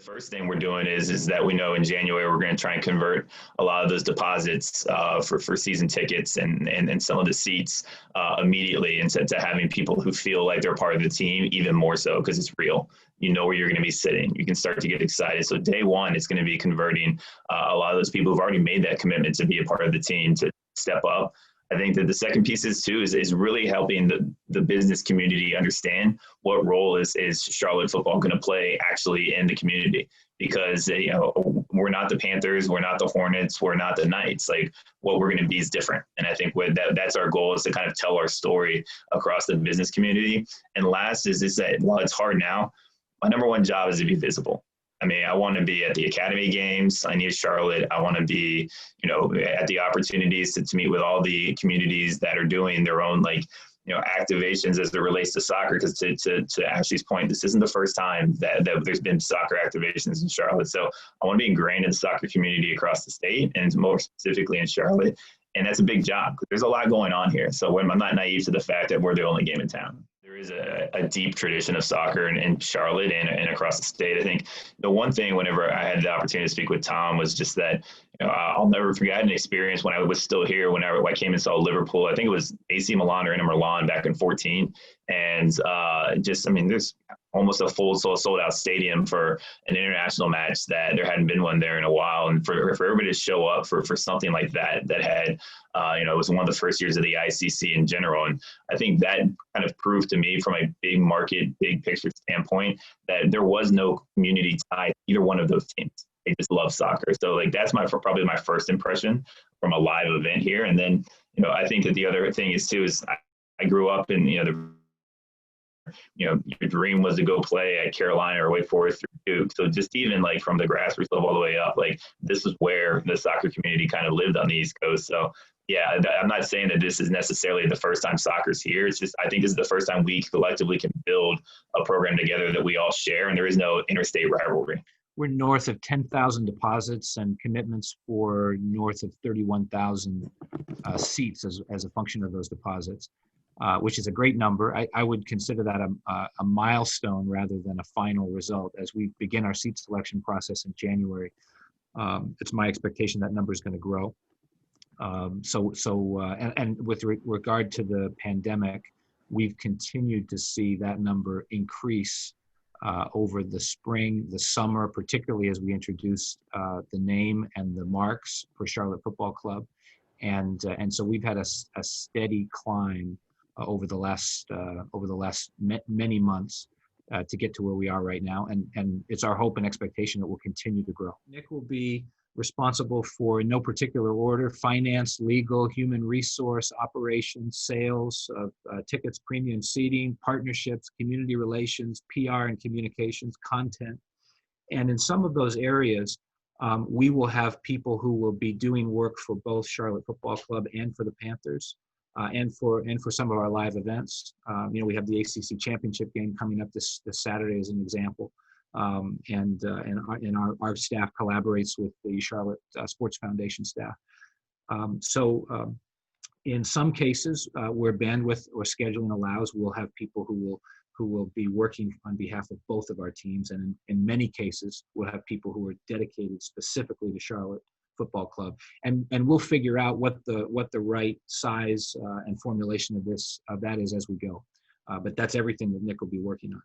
The first thing we're doing is that we know in January we're going to try and convert a lot of those deposits for season tickets and some of the seats immediately, instead to having people who feel like they're part of the team even more so, because it's real. You know where you're going to be sitting. You can start to get excited. So day one is going to be converting a lot of those people who've already made that commitment to be a part of the team to step up. I think that the second piece is really helping the business community understand what role is Charlotte football going to play actually in the community, because we're not the Panthers, we're not the Hornets, we're not the Knights. Like, what we're going to be is different. And I think that's our goal, is to kind of tell our story across the business community. And last is that while it's hard now, my number one job is to be visible. I mean, I want to be at the Academy games. I need Charlotte. I want to be, at the opportunities to meet with all the communities that are doing their own, activations as it relates to soccer. Because to Ashley's point, this isn't the first time that there's been soccer activations in Charlotte. So I want to be ingrained in the soccer community across the state, and more specifically in Charlotte. And that's a big job, because there's a lot going on here. So I'm not naive to the fact that we're the only game in town. There is a deep tradition of soccer in Charlotte and across the state. I think the one thing, whenever I had the opportunity to speak with Tom, was just that I'll never forget an experience when I was still here, when I came and saw Liverpool. I think it was AC Milan or Inter Milan back in 2014. And there's almost a full sold out stadium for an international match that there hadn't been one there in a while. And for everybody to show up for something like that had, it was one of the first years of the ICC in general. And I think that kind of proved to me, from a big market, big picture standpoint, that there was no community tie to either one of those teams. They just love soccer. So that's probably my first impression from a live event here. And then, I think that the other thing is I grew up in, your dream was to go play at Carolina or Wake Forest or Duke. So just even from the grassroots level all the way up, this is where the soccer community kind of lived on the East Coast. So yeah, I'm not saying that this is necessarily the first time soccer's here. It's just, I think this is the first time we collectively can build a program together that we all share, and there is no interstate rivalry. We're north of 10,000 deposits and commitments for north of 31,000 seats as a function of those deposits. Which is a great number. I would consider that a milestone rather than a final result. As we begin our seat selection process in January, it's my expectation that number is going to grow. And with regard to the pandemic, we've continued to see that number increase over the spring, the summer, particularly as we introduced the name and the marks for Charlotte Football Club. And so we've had a steady climb over the last many months to get to where we are right now, and it's our hope and expectation that we'll continue to grow. Nick will be responsible for, in no particular order, finance, legal, human resource, operations, sales, tickets, premium seating, partnerships, community relations, PR and communications, content. And in some of those areas, we will have people who will be doing work for both Charlotte Football Club and for the Panthers. And for some of our live events. We have the ACC Championship game coming up this Saturday as an example, and our staff collaborates with the Charlotte Sports Foundation staff. In some cases, where bandwidth or scheduling allows, we'll have people who will be working on behalf of both of our teams, and in many cases, we'll have people who are dedicated specifically to Charlotte Football Club, and we'll figure out what the right size and formulation of that is as we go. But that's everything that Nick will be working on.